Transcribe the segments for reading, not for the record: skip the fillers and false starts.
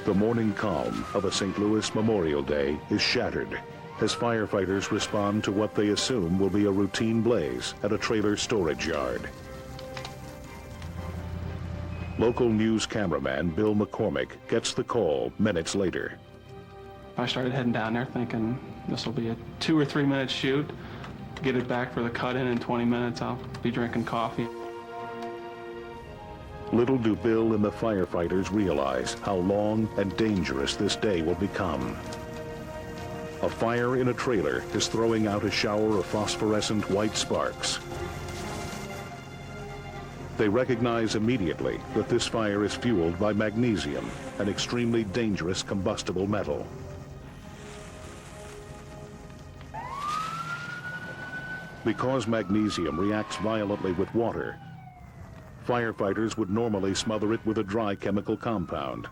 The morning calm of a St. Louis Memorial Day is shattered as firefighters respond to what they assume will be a routine blaze at a trailer storage yard. Local news cameraman Bill McCormick gets the call minutes later. I started heading down there thinking this will be a 2 or 3 minute shoot. Get it back for the cut-in in 20 minutes. I'll be drinking coffee. Little do Bill and the firefighters realize how long and dangerous this day will become. A fire in a trailer is throwing out a shower of phosphorescent white sparks. They recognize immediately that this fire is fueled by magnesium, an extremely dangerous combustible metal. Because magnesium reacts violently with water, firefighters would normally smother it with a dry chemical compound.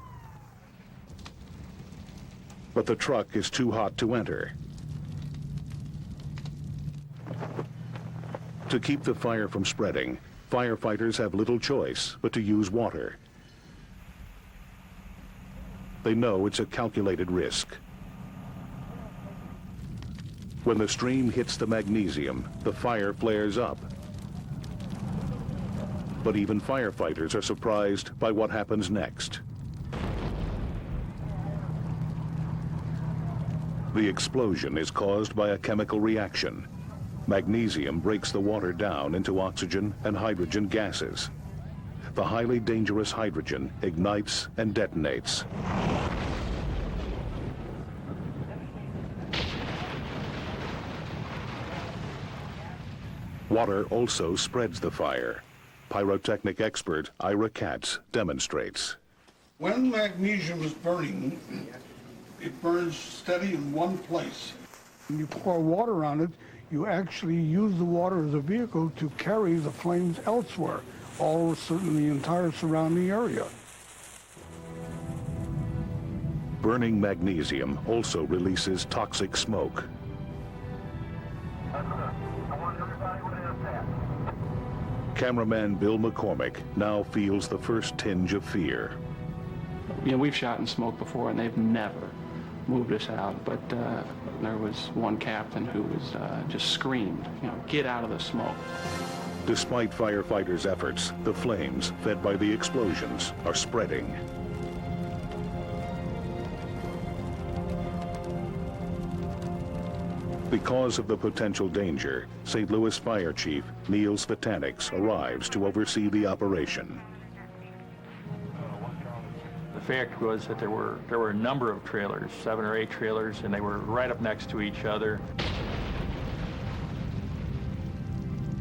But the truck is too hot to enter. To keep the fire from spreading, firefighters have little choice but to use water. They know it's a calculated risk. When the stream hits the magnesium, the fire flares up. But even firefighters are surprised by what happens next. The explosion is caused by a chemical reaction. Magnesium breaks the water down into oxygen and hydrogen gases. The highly dangerous hydrogen ignites and detonates. Water also spreads the fire. Pyrotechnic expert Ira Katz demonstrates. When magnesium is burning, it burns steady in one place. When you pour water on it, you actually use the water as a vehicle to carry the flames elsewhere, all in the entire surrounding area. Burning magnesium also releases toxic smoke. Cameraman Bill McCormick now feels the first tinge of fear. You know, we've shot in smoke before and they've never moved us out, but there was one captain who was just screamed, you know, get out of the smoke. Despite firefighters' efforts, the flames, fed by the explosions, are spreading. Because of the potential danger, St. Louis Fire Chief Neil Svitanix arrives to oversee the operation. The fact was that there were a number of trailers, 7 or 8 trailers, and they were right up next to each other.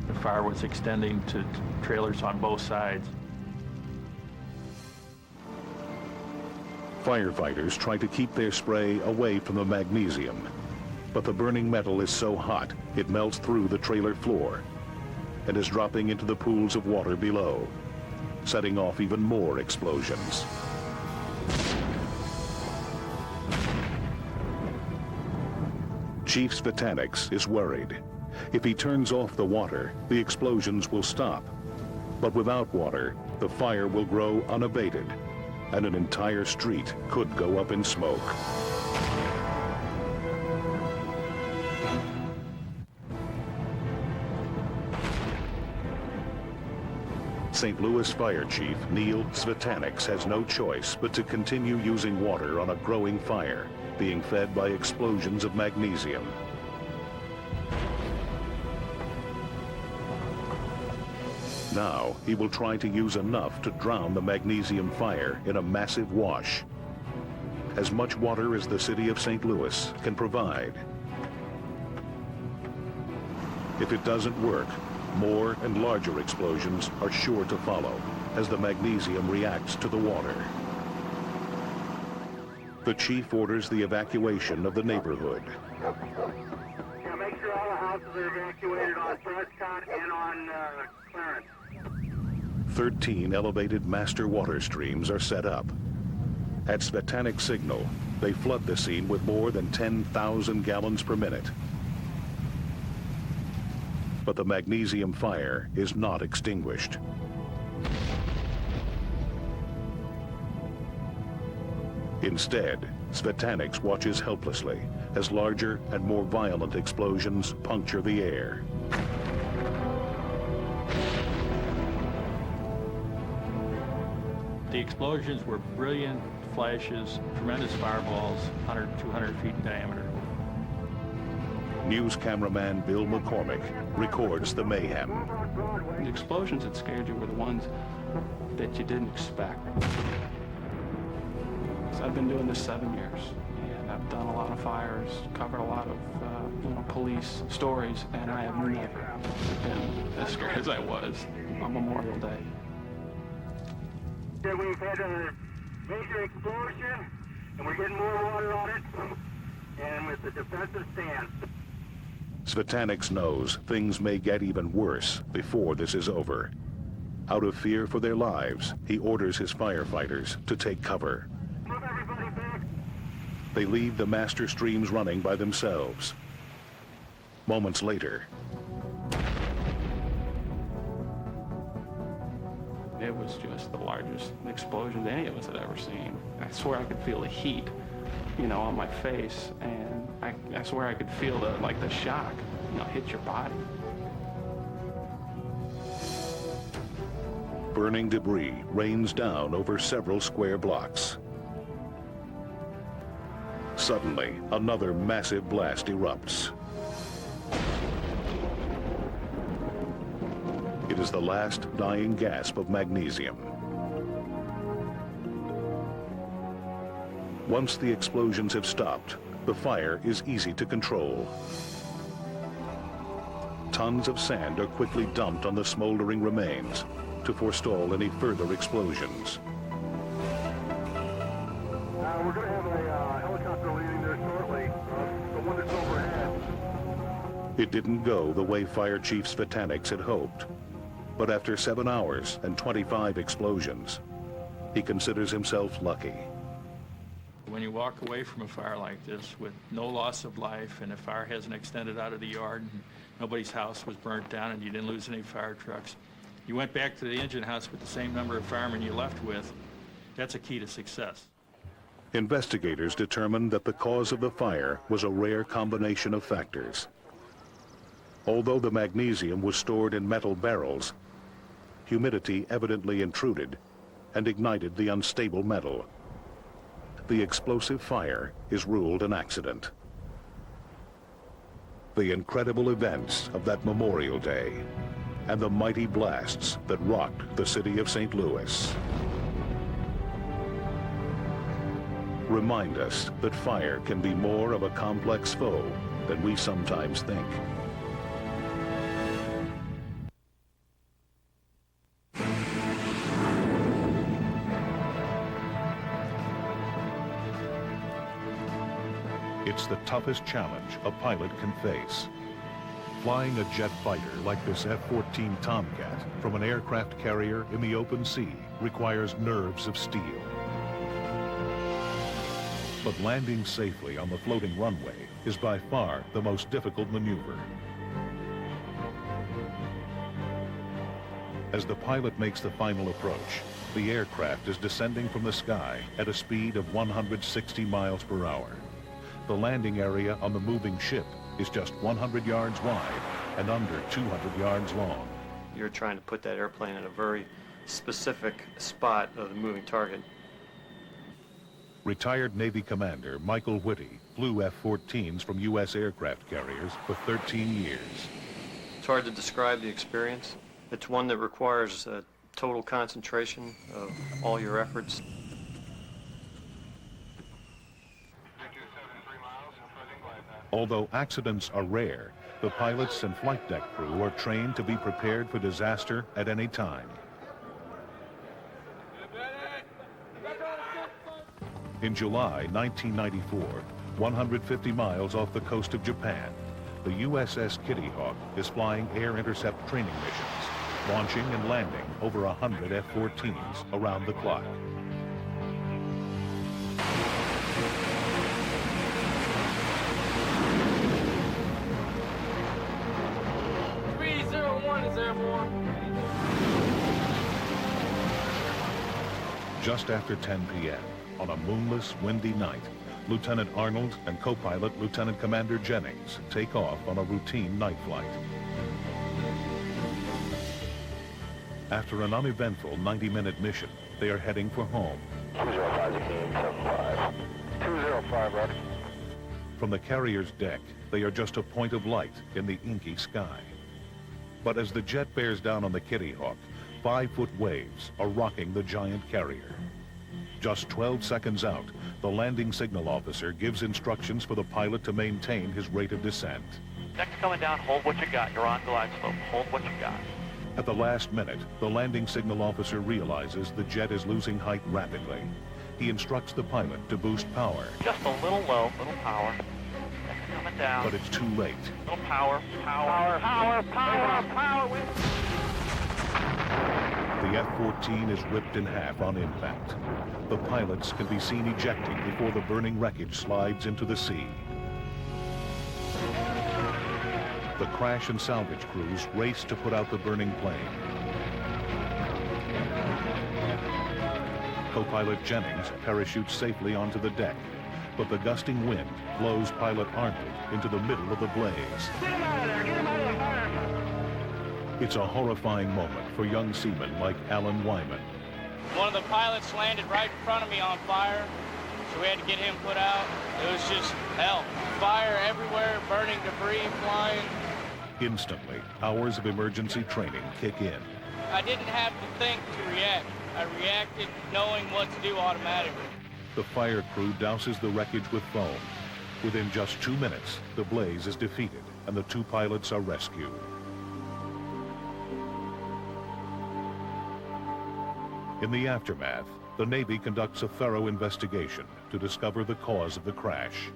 The fire was extending to trailers on both sides. Firefighters try to keep their spray away from the magnesium, but the burning metal is so hot it melts through the trailer floor and is dropping into the pools of water below, setting off even more explosions. Chief Svitanix is worried. If he turns off the water, the explosions will stop. But without water, the fire will grow unabated, and an entire street could go up in smoke. St. Louis Fire Chief Neil Svitanix has no choice but to continue using water on a growing fire, being fed by explosions of magnesium. Now, he will try to use enough to drown the magnesium fire in a massive wash. As much water as the city of St. Louis can provide. If it doesn't work, more and larger explosions are sure to follow as the magnesium reacts to the water. The chief orders the evacuation of the neighborhood. Yeah, make sure all the houses are evacuated on Prescott and on Clarence. 13 elevated master water streams are set up. At Svitanix's signal, they flood the scene with more than 10,000 gallons per minute. But the magnesium fire is not extinguished. Instead, Svetanix watches helplessly as larger and more violent explosions puncture the air. The explosions were brilliant flashes, tremendous fireballs, 100, 200 feet in diameter. News cameraman Bill McCormick records the mayhem. The explosions that scared you were the ones that you didn't expect. So I've been doing this 7 years, and I've done a lot of fires, covered a lot of police stories, and I have never been as scared as I was on Memorial Day. We've had a major explosion, and we're getting more water on it, and with the defensive stance. Svetanix knows things may get even worse before this is over. Out of fear for their lives, he orders his firefighters to take cover. Move everybody back. They leave the master streams running by themselves. Moments later, it was just the largest explosion any of us had ever seen. I swear I could feel the heat, on my face, and I swear I could feel the shock, hit your body. burning debris rains down over several square blocks. Suddenly, another massive blast erupts. It is the last dying gasp of magnesium. Once the explosions have stopped, the fire is easy to control. Tons of sand are quickly dumped on the smoldering remains to forestall any further explosions. We're going to have a helicopter leaving there shortly, the one that's overhead. It didn't go the way Fire Chief Svetanix had hoped. But after 7 hours and 25 explosions, he considers himself lucky. When you walk away from a fire like this with no loss of life, and the fire hasn't extended out of the yard, and nobody's house was burnt down, and you didn't lose any fire trucks, you went back to the engine house with the same number of firemen you left with, that's a key to success. Investigators determined that the cause of the fire was a rare combination of factors. Although the magnesium was stored in metal barrels, humidity evidently intruded and ignited the unstable metal. The explosive fire is ruled an accident. The incredible events of that Memorial Day and the mighty blasts that rocked the city of St. Louis remind us that fire can be more of a complex foe than we sometimes think. It's the toughest challenge a pilot can face. Flying a jet fighter like this F-14 Tomcat from an aircraft carrier in the open sea requires nerves of steel. But landing safely on the floating runway is by far the most difficult maneuver. As the pilot makes the final approach, the aircraft is descending from the sky at a speed of 160 miles per hour. The landing area on the moving ship is just 100 yards wide and under 200 yards long. You're trying to put that airplane in a very specific spot of the moving target. Retired Navy Commander Michael Whitty flew F-14s from U.S. aircraft carriers for 13 years. It's hard to describe the experience. It's one that requires a total concentration of all your efforts. Although accidents are rare, the pilots and flight deck crew are trained to be prepared for disaster at any time. In July 1994, 150 miles off the coast of Japan, the USS Kitty Hawk is flying air intercept training missions, launching and landing over 100 F-14s around the clock. Just after 10 p.m., On a moonless, windy night, Lieutenant Arnold and co-pilot Lieutenant Commander Jennings take off on a routine night flight. After an uneventful 90-minute mission, they are heading for home. 205 75. 205, Roger. From the carrier's deck, they are just a point of light in the inky sky. But as the jet bears down on the Kitty Hawk, 5-foot waves are rocking the giant carrier. Just 12 seconds out, the landing signal officer gives instructions for the pilot to maintain his rate of descent. Deck's coming down, hold what you got. You're on glide slope, hold what you got. At the last minute, the landing signal officer realizes the jet is losing height rapidly. He instructs the pilot to boost power. Just a little low, little power. Deck's coming down. But it's too late. Little power, power, power, power, power. The F-14 is ripped in half on impact. The pilots can be seen ejecting before the burning wreckage slides into the sea. The crash and salvage crews race to put out the burning plane. Co-pilot Jennings parachutes safely onto the deck, but the gusting wind blows pilot Arnold into the middle of the blaze. Get him out of there! Get him out of the fire! It's a horrifying moment for young seamen like Alan Wyman. One of the pilots landed right in front of me on fire, so we had to get him put out. It was just hell. Fire everywhere, burning debris flying. Instantly, hours of emergency training kick in. I didn't have to think to react. I reacted knowing what to do automatically. The fire crew douses the wreckage with foam. Within just 2 minutes, the blaze is defeated and the 2 pilots are rescued. In the aftermath, the Navy conducts a thorough investigation to discover the cause of the crash.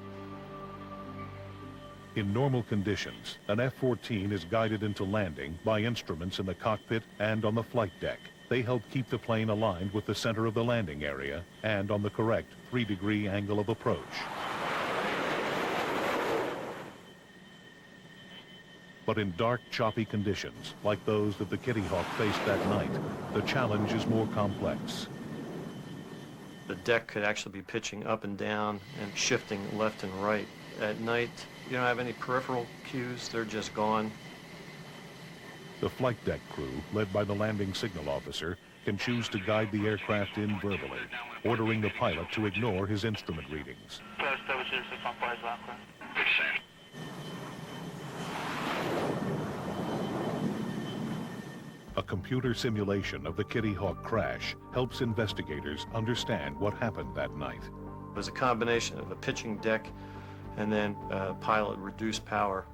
In normal conditions, an F-14 is guided into landing by instruments in the cockpit and on the flight deck. They help keep the plane aligned with the center of the landing area and on the correct 3-degree angle of approach. But in dark, choppy conditions, like those that the Kitty Hawk faced that night, the challenge is more complex. The deck could actually be pitching up and down and shifting left and right. At night, you don't have any peripheral cues, they're just gone. The flight deck crew, led by the landing signal officer, can choose to guide the aircraft in verbally, ordering the pilot to ignore his instrument readings. A computer simulation of the Kitty Hawk crash helps investigators understand what happened that night. It was a combination of a pitching deck and then pilot reduced power.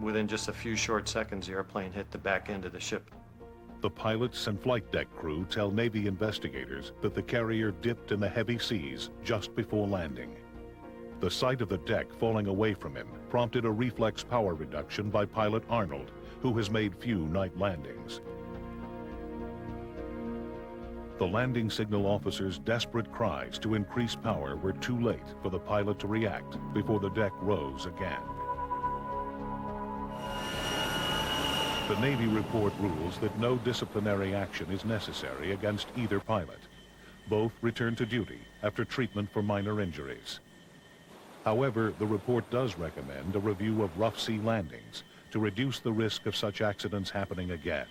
Within just a few short seconds, the airplane hit the back end of the ship. The pilots and flight deck crew tell Navy investigators that the carrier dipped in the heavy seas just before landing. The sight of the deck falling away from him prompted a reflex power reduction by pilot Arnold, who has made few night landings. The landing signal officer's desperate cries to increase power were too late for the pilot to react before the deck rose again. The Navy report rules that no disciplinary action is necessary against either pilot. Both return to duty after treatment for minor injuries. However, the report does recommend a review of rough sea landings to reduce the risk of such accidents happening again.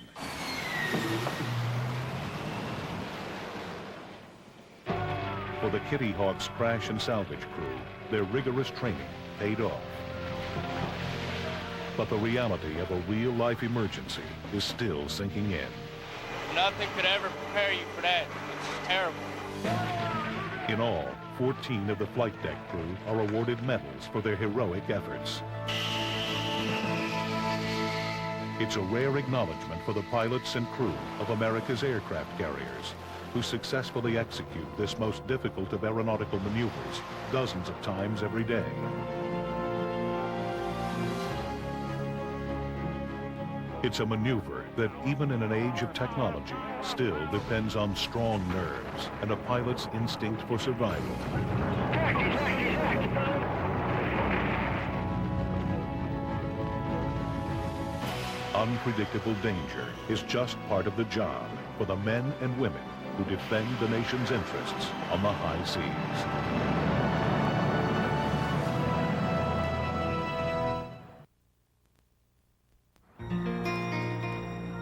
For the Kitty Hawk's crash and salvage crew, their rigorous training paid off. But the reality of a real-life emergency is still sinking in. Nothing could ever prepare you for that. It's terrible. In all, 14 of the flight deck crew are awarded medals for their heroic efforts. It's a rare acknowledgement for the pilots and crew of America's aircraft carriers, who successfully execute this most difficult of aeronautical maneuvers dozens of times every day. It's a maneuver that, even in an age of technology, still depends on strong nerves and a pilot's instinct for survival. Unpredictable danger is just part of the job for the men and women who defend the nation's interests on the high seas.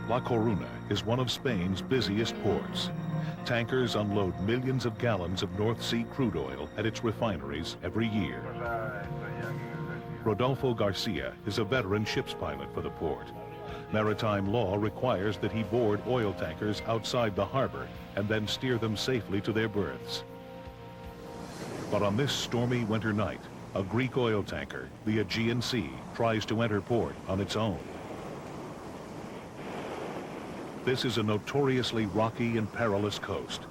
La Coruna is one of Spain's busiest ports. Tankers unload millions of gallons of North Sea crude oil at its refineries every year. Rodolfo Garcia is a veteran ship's pilot for the port. Maritime law requires that he board oil tankers outside the harbor and then steer them safely to their berths. But on this stormy winter night, a Greek oil tanker, the Aegean Sea, tries to enter port on its own. This is a notoriously rocky and perilous coast.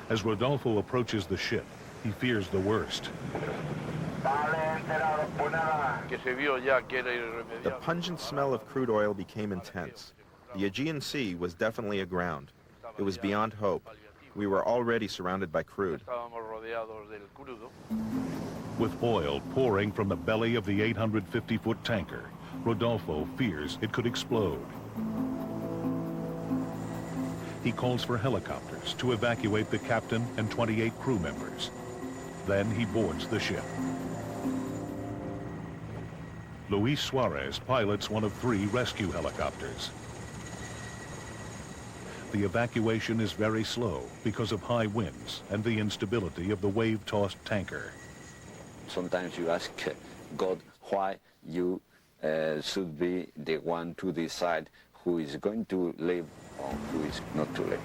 As Rodolfo approaches the ship, he fears the worst. The pungent smell of crude oil became intense. The Aegean Sea was definitely aground. It was beyond hope. We were already surrounded by crude. With oil pouring from the belly of the 850-foot tanker, Rodolfo fears it could explode. He calls for helicopters to evacuate the captain and 28 crew members. Then he boards the ship. Luis Suarez pilots one of 3 rescue helicopters. The evacuation is very slow because of high winds and the instability of the wave-tossed tanker. Sometimes you ask God why you should be the one to decide who is going to live or who is not to live.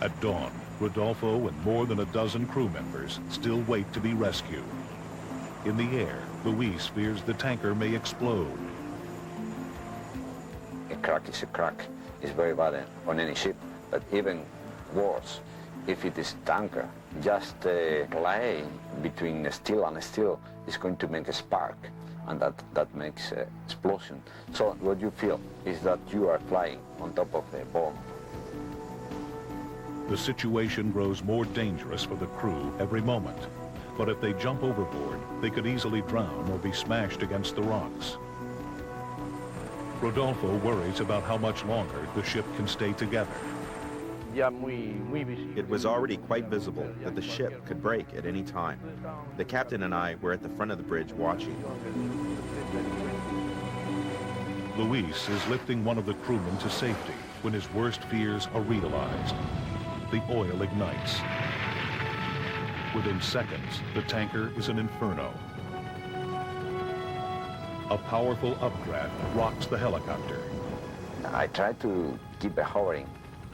At dawn, Rodolfo and more than a dozen crew members still wait to be rescued. In the air, Luis fears the tanker may explode. A crack is a crack. It's very bad on any ship, but even worse, if it is tanker, just a clay between steel and steel is going to make a spark, and that makes an explosion. So what you feel is that you are flying on top of a bomb. The situation grows more dangerous for the crew every moment. But if they jump overboard, they could easily drown or be smashed against the rocks. Rodolfo worries about how much longer the ship can stay together. It was already quite visible that the ship could break at any time. The captain and I were at the front of the bridge watching. Luis is lifting one of the crewmen to safety when his worst fears are realized. The oil ignites. Within seconds, the tanker is an inferno. A powerful updraft rocks the helicopter. I tried to keep it hovering,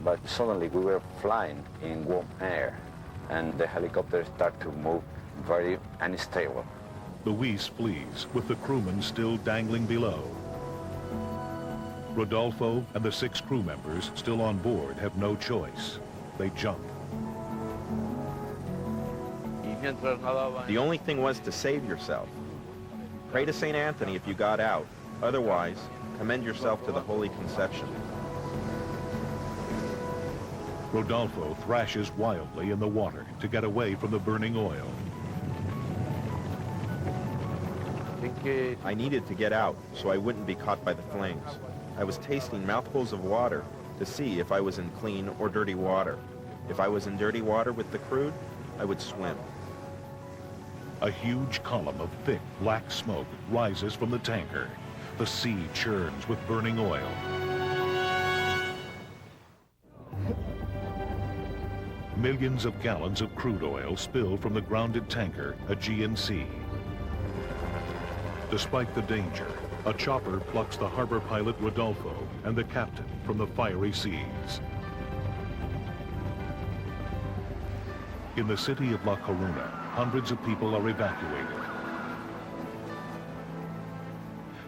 but suddenly we were flying in warm air, and the helicopter started to move very unstable. Luis flees with the crewmen still dangling below. Rodolfo and the 6 crew members still on board have no choice. They jump. The only thing was to save yourself. Pray to St. Anthony if you got out. Otherwise, commend yourself to the Holy Conception. Rodolfo thrashes wildly in the water to get away from the burning oil. I needed to get out so I wouldn't be caught by the flames. I was tasting mouthfuls of water to see if I was in clean or dirty water. If I was in dirty water with the crude, I would swim. A huge column of thick, black smoke rises from the tanker. The sea churns with burning oil. Millions of gallons of crude oil spill from the grounded tanker, Aegean Sea. Despite the danger, a chopper plucks the harbor pilot Rodolfo and the captain from the fiery seas. In the city of La Coruna, hundreds of people are evacuated.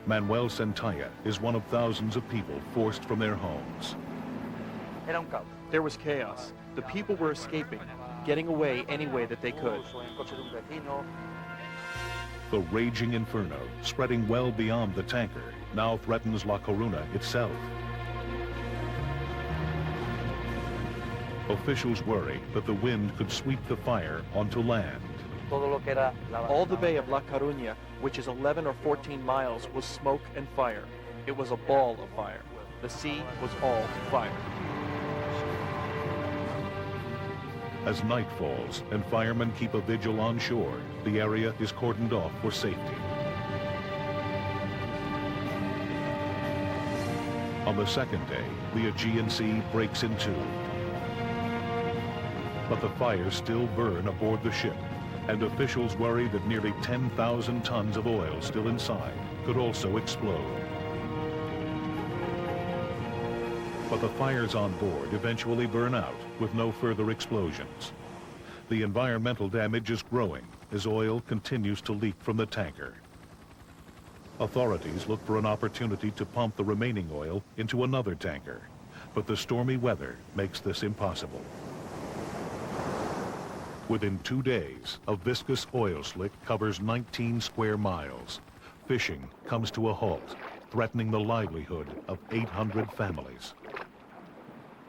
Manuel Centaya is one of thousands of people forced from their homes. There was chaos. The people were escaping, getting away any way that they could. The raging inferno, spreading well beyond the tanker, now threatens La Coruna itself. Officials worry that the wind could sweep the fire onto land. All the bay of La Coruña, which is 11 or 14 miles, was smoke and fire. It was a ball of fire. The sea was all fire. As night falls and firemen keep a vigil on shore, the area is cordoned off for safety. On the second day, the Aegean Sea breaks in two. But the fires still burn aboard the ship, and officials worry that nearly 10,000 tons of oil still inside could also explode. But the fires on board eventually burn out with no further explosions. The environmental damage is growing as oil continues to leak from the tanker. Authorities look for an opportunity to pump the remaining oil into another tanker, but the stormy weather makes this impossible. Within 2 days, a viscous oil slick covers 19 square miles. Fishing comes to a halt, threatening the livelihood of 800 families.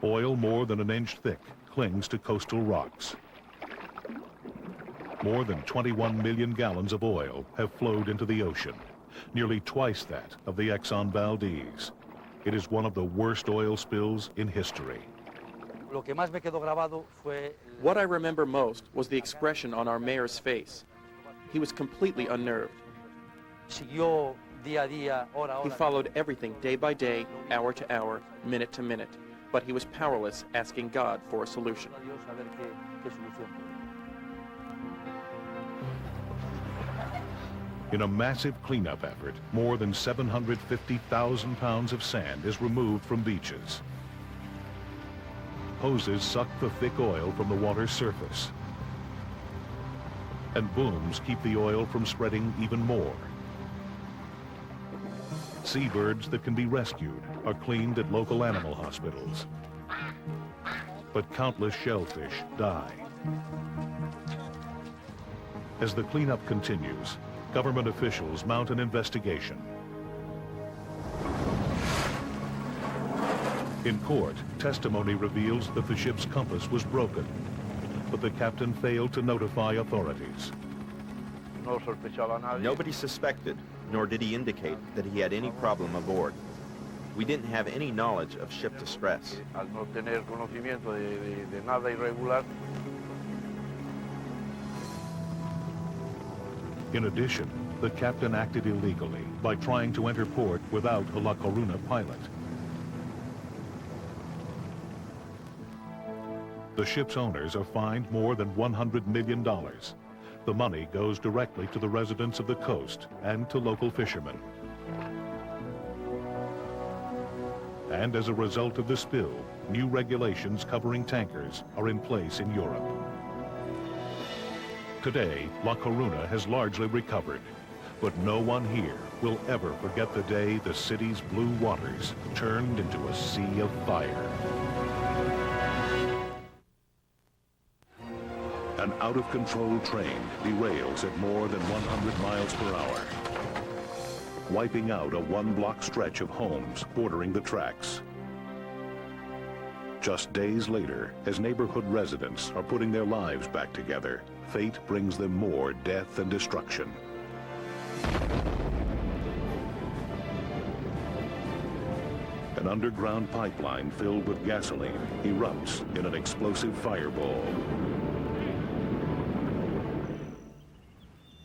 Oil more than an inch thick clings to coastal rocks. More than 21 million gallons of oil have flowed into the ocean, nearly twice that of the Exxon Valdez. It is one of the worst oil spills in history. What I remember most was the expression on our mayor's face. He was completely unnerved. He followed everything day by day, hour to hour, minute to minute, but he was powerless, asking God for a solution. In a massive cleanup effort, more than 750,000 pounds of sand is removed from beaches. Hoses suck the thick oil from the water's surface, and booms keep the oil from spreading even more. Seabirds that can be rescued are cleaned at local animal hospitals, but countless shellfish die. As the cleanup continues, government officials mount an investigation. In court, testimony reveals that the ship's compass was broken, but the captain failed to notify authorities. Nobody suspected, nor did he indicate that he had any problem aboard. We didn't have any knowledge of ship distress. In addition, the captain acted illegally by trying to enter port without a La Coruna pilot. The ship's owners are fined more than $100 million. The money goes directly to the residents of the coast and to local fishermen. And as a result of the spill, new regulations covering tankers are in place in Europe. Today, La Coruna has largely recovered, but no one here will ever forget the day the city's blue waters turned into a sea of fire. An out-of-control train derails at more than 100 miles per hour, wiping out a one-block stretch of homes bordering the tracks. Just days later, as neighborhood residents are putting their lives back together, fate brings them more death and destruction. An underground pipeline filled with gasoline erupts in an explosive fireball.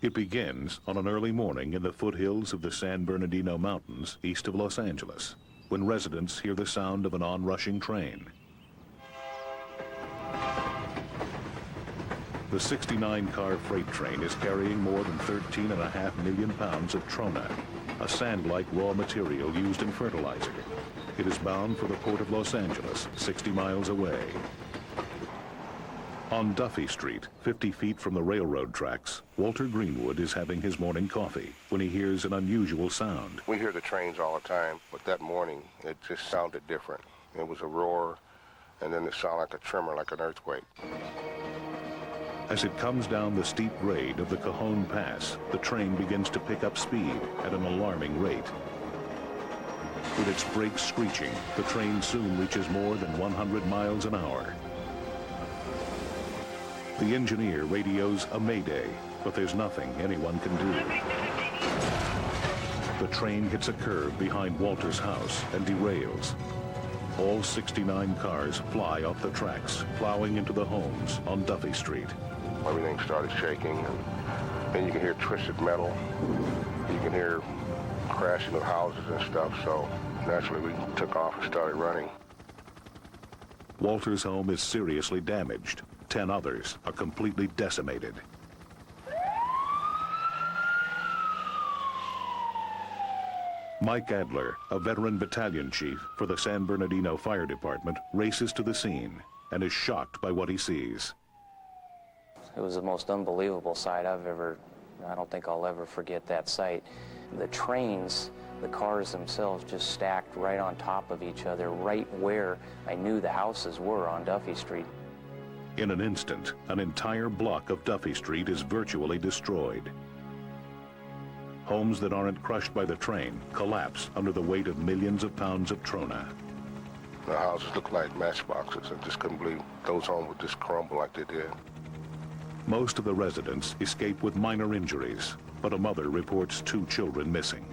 It begins on an early morning in the foothills of the San Bernardino Mountains east of Los Angeles, when residents hear the sound of an onrushing train. The 69-car freight train is carrying more than 13.5 million pounds of trona, a sand-like raw material used in fertilizer. It is bound for the port of Los Angeles, 60 miles away. On Duffy Street, 50 feet from the railroad tracks, Walter Greenwood is having his morning coffee when he hears an unusual sound. We hear the trains all the time, but that morning it just sounded different. It was a roar, and then it sounded like a tremor, like an earthquake. As it comes down the steep grade of the Cajon Pass, the train begins to pick up speed at an alarming rate. With its brakes screeching, the train soon reaches more than 100 miles an hour. The engineer radios a mayday, but there's nothing anyone can do. The train hits a curve behind Walter's house and derails. All 69 cars fly off the tracks, plowing into the homes on Duffy Street. Everything started shaking, and then you can hear twisted metal. You can hear crashing of houses and stuff, so naturally we took off and started running. Walter's home is seriously damaged. 10 others are completely decimated. Mike Adler, a veteran battalion chief for the San Bernardino Fire Department, races to the scene and is shocked by what he sees. It was the most unbelievable sight I don't think I'll ever forget that sight. The trains, the cars themselves just stacked right on top of each other, right where I knew the houses were on Duffy Street. In an instant, an entire block of Duffy Street is virtually destroyed. Homes that aren't crushed by the train collapse under the weight of millions of pounds of trona. The houses looked like matchboxes. I just couldn't believe those homes would just crumble like they did. Most of the residents escape with minor injuries, but a mother reports 2 children missing.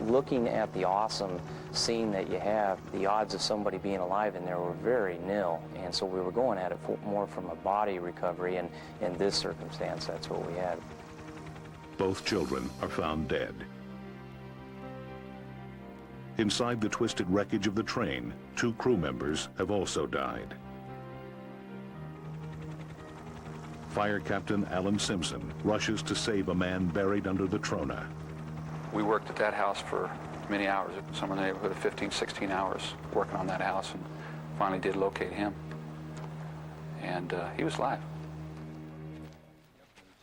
Looking at the awesome scene that you have, the odds of somebody being alive in there were very nil, and so we were going at it more from a body recovery, and in this circumstance, that's what we had. Both children are found dead. Inside the twisted wreckage of the train, 2 crew members have also died. Fire Captain Alan Simpson rushes to save a man buried under the trona. We worked at that house for many hours, somewhere in the neighborhood of 15, 16 hours working on that house, and finally did locate him. And he was alive.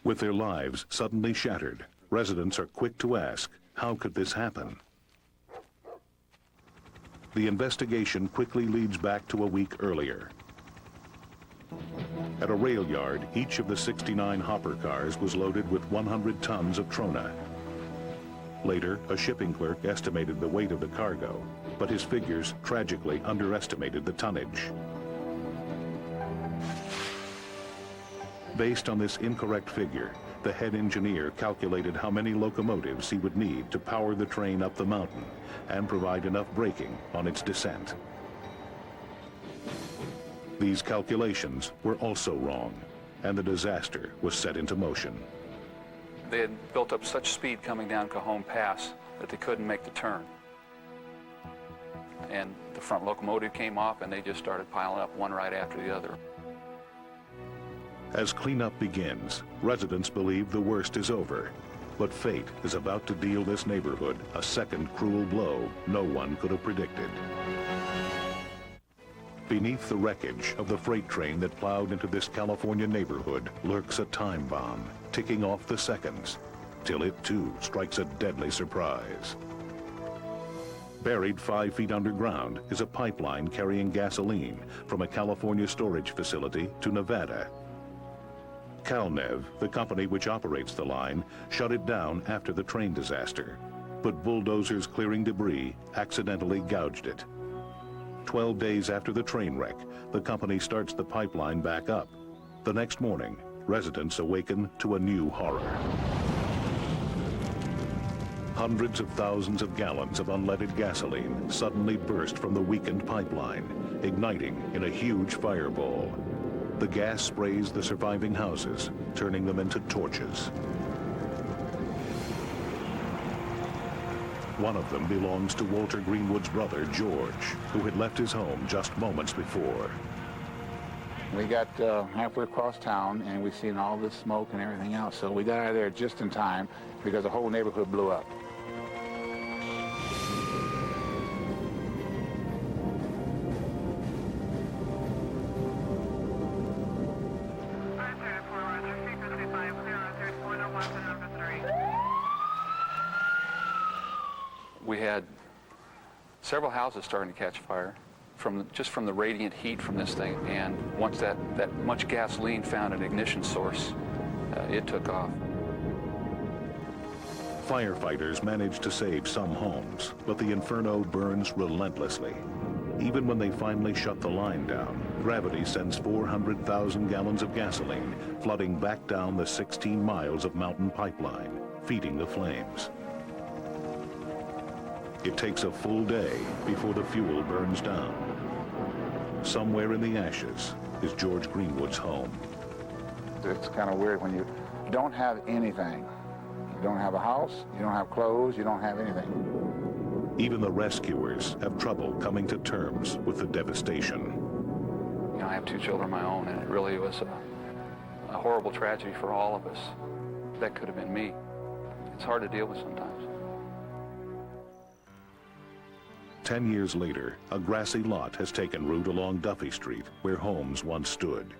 With their lives suddenly shattered, residents are quick to ask, how could this happen? The investigation quickly leads back to a week earlier. At a rail yard, each of the 69 hopper cars was loaded with 100 tons of trona. Later, a shipping clerk estimated the weight of the cargo, but his figures tragically underestimated the tonnage. Based on this incorrect figure, the head engineer calculated how many locomotives he would need to power the train up the mountain and provide enough braking on its descent. These calculations were also wrong, and the disaster was set into motion. They had built up such speed coming down Cajon Pass that they couldn't make the turn. And the front locomotive came off, and they just started piling up one right after the other. As cleanup begins, residents believe the worst is over, but fate is about to deal this neighborhood a second cruel blow no one could have predicted. Beneath the wreckage of the freight train that plowed into this California neighborhood lurks a time bomb, ticking off the seconds, till it too strikes a deadly surprise. Buried 5 feet underground is a pipeline carrying gasoline from a California storage facility to Nevada. Calnev, the company which operates the line, shut it down after the train disaster, but bulldozers clearing debris accidentally gouged it. 12 days after the train wreck, the company starts the pipeline back up. The next morning, residents awaken to a new horror. Hundreds of thousands of gallons of unleaded gasoline suddenly burst from the weakened pipeline, igniting in a huge fireball. The gas sprays the surviving houses, turning them into torches. One of them belongs to Walter Greenwood's brother, George, who had left his home just moments before. We got halfway across town, and we seen all this smoke and everything else, so we got out of there just in time because the whole neighborhood blew up. We had several houses starting to catch fire just from the radiant heat from this thing, and once that much gasoline found an ignition source, it took off. Firefighters managed to save some homes, but the inferno burns relentlessly. Even when they finally shut the line down, gravity sends 400,000 gallons of gasoline flooding back down the 16 miles of mountain pipeline, feeding the flames. It takes a full day before the fuel burns down. Somewhere in the ashes is George Greenwood's home. It's kind of weird when you don't have anything. You don't have a house, you don't have clothes, you don't have anything. Even the rescuers have trouble coming to terms with the devastation. You know, I have 2 children of my own, and it really was a horrible tragedy for all of us. That could have been me. It's hard to deal with sometimes. 10 years later, a grassy lot has taken root along Duffy Street, where homes once stood.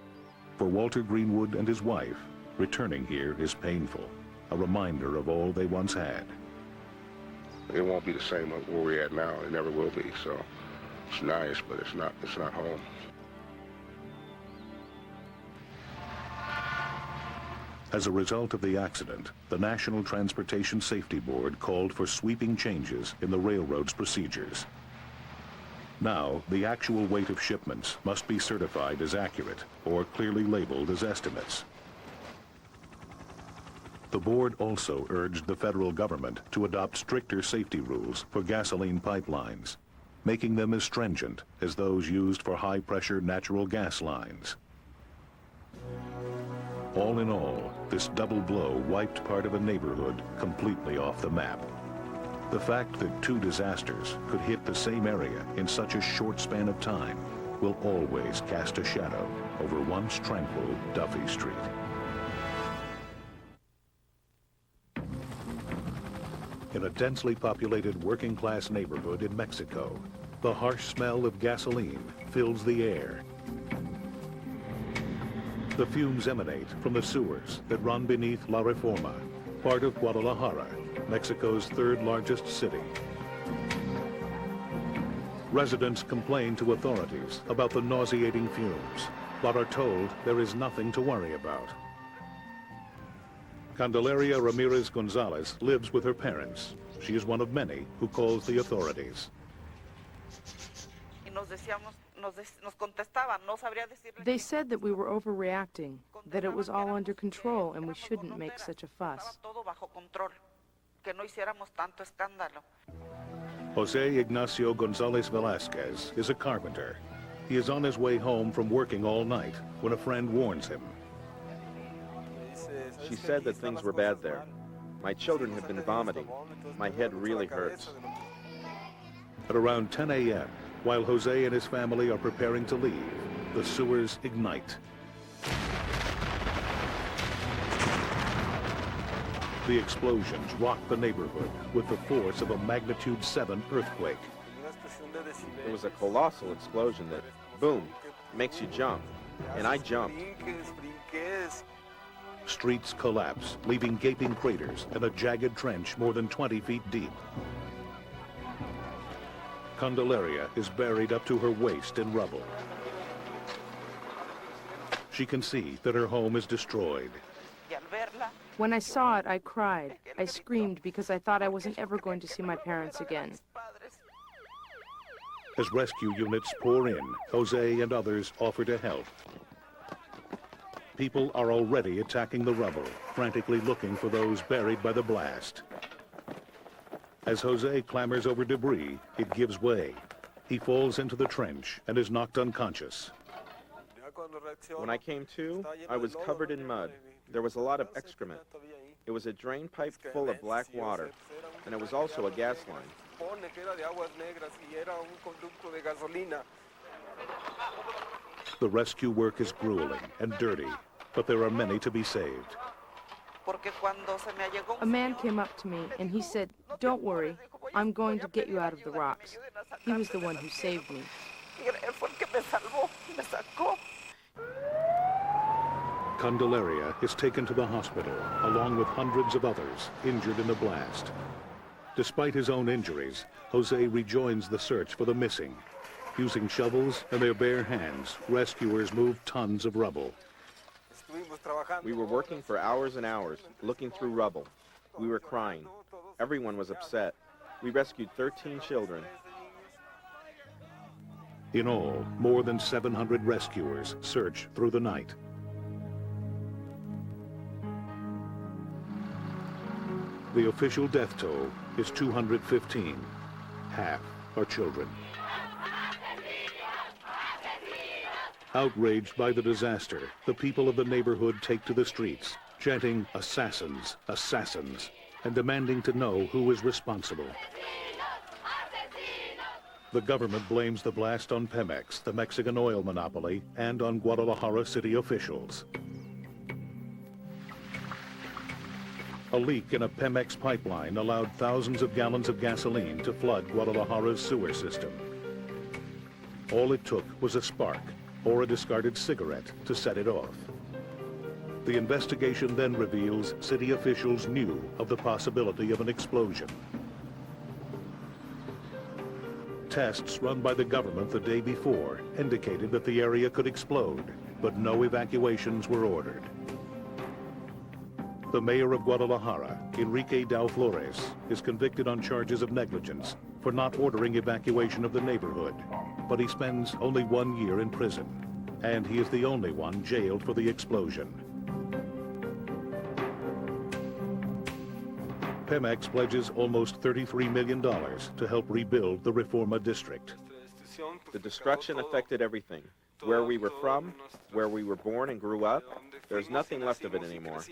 For Walter Greenwood and his wife, returning here is painful, a reminder of all they once had. It won't be the same where we're at now. It never will be. So it's nice, but it's not home. As a result of the accident, the National Transportation Safety Board called for sweeping changes in the railroad's procedures. Now, the actual weight of shipments must be certified as accurate or clearly labeled as estimates. The board also urged the federal government to adopt stricter safety rules for gasoline pipelines, making them as stringent as those used for high-pressure natural gas lines. All in all, this double blow wiped part of a neighborhood completely off the map. The fact that 2 disasters could hit the same area in such a short span of time will always cast a shadow over once tranquil Duffy Street. In a densely populated working-class neighborhood in Mexico, the harsh smell of gasoline fills the air. The fumes emanate from the sewers that run beneath La Reforma, part of Guadalajara, Mexico's 3rd largest city. Residents complain to authorities about the nauseating fumes, but are told there is nothing to worry about. Candelaria Ramirez Gonzalez lives with her parents. She is one of many who calls the authorities. They said that we were overreacting, that it was all under control and we shouldn't make such a fuss. Jose Ignacio Gonzalez Velasquez is a carpenter. He is on his way home from working all night when a friend warns him. She said that things were bad there. My children have been vomiting. My head really hurts. At around 10 a.m., while Jose and his family are preparing to leave, the sewers ignite. The explosions rock the neighborhood with the force of a magnitude 7 earthquake. It was a colossal explosion that, boom, makes you jump. And I jumped. Streets collapse, leaving gaping craters and a jagged trench more than 20 feet deep. Candelaria is buried up to her waist in rubble. She can see that her home is destroyed. When I saw it, I cried. I screamed because I thought I wasn't ever going to see my parents again. As rescue units pour in, Jose and others offer to help. People are already attacking the rubble, frantically looking for those buried by the blast. As Jose clambers over debris, it gives way. He falls into the trench and is knocked unconscious. When I came to, I was covered in mud. There was a lot of excrement. It was a drain pipe full of black water, and it was also a gas line. The rescue work is grueling and dirty, but there are many to be saved. A man came up to me and he said, "Don't worry, I'm going to get you out of the rocks." He was the one who saved me. Candelaria is taken to the hospital, along with hundreds of others injured in the blast. Despite his own injuries, Jose rejoins the search for the missing. Using shovels and their bare hands, rescuers move tons of rubble. We were working for hours and hours, looking through rubble. We were crying. Everyone was upset. We rescued 13 children. In all, more than 700 rescuers search through the night. The official death toll is 215. half are children. Outraged by the disaster, the people of the neighborhood take to the streets, chanting "Assassins, assassins," and demanding to know who is responsible. The government blames the blast on Pemex, the Mexican oil monopoly, and on Guadalajara city officials. A leak in a Pemex pipeline allowed thousands of gallons of gasoline to flood Guadalajara's sewer system. All it took was a spark or a discarded cigarette to set it off. The investigation then reveals city officials knew of the possibility of an explosion. Tests run by the government the day before indicated that the area could explode, but no evacuations were ordered. The mayor of Guadalajara, Enrique Dao Flores, is convicted on charges of negligence for not ordering evacuation of the neighborhood, but he spends only 1 year in prison, and he is the only one jailed for the explosion. Pemex pledges almost $33 million to help rebuild the Reforma district. The destruction affected everything. Where we were from, where we were born and grew up, there's nothing left of it anymore.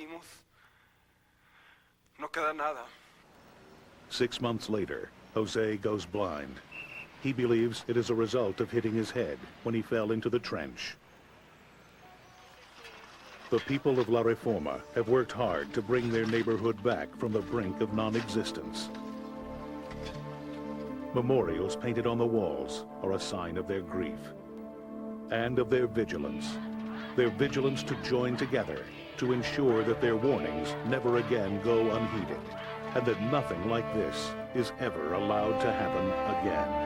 6 months later, Jose goes blind. He believes it is a result of hitting his head when he fell into the trench. The people of La Reforma have worked hard to bring their neighborhood back from the brink of non-existence. Memorials painted on the walls are a sign of their grief and of their vigilance to join together to ensure that their warnings never again go unheeded, and that nothing like this is ever allowed to happen again.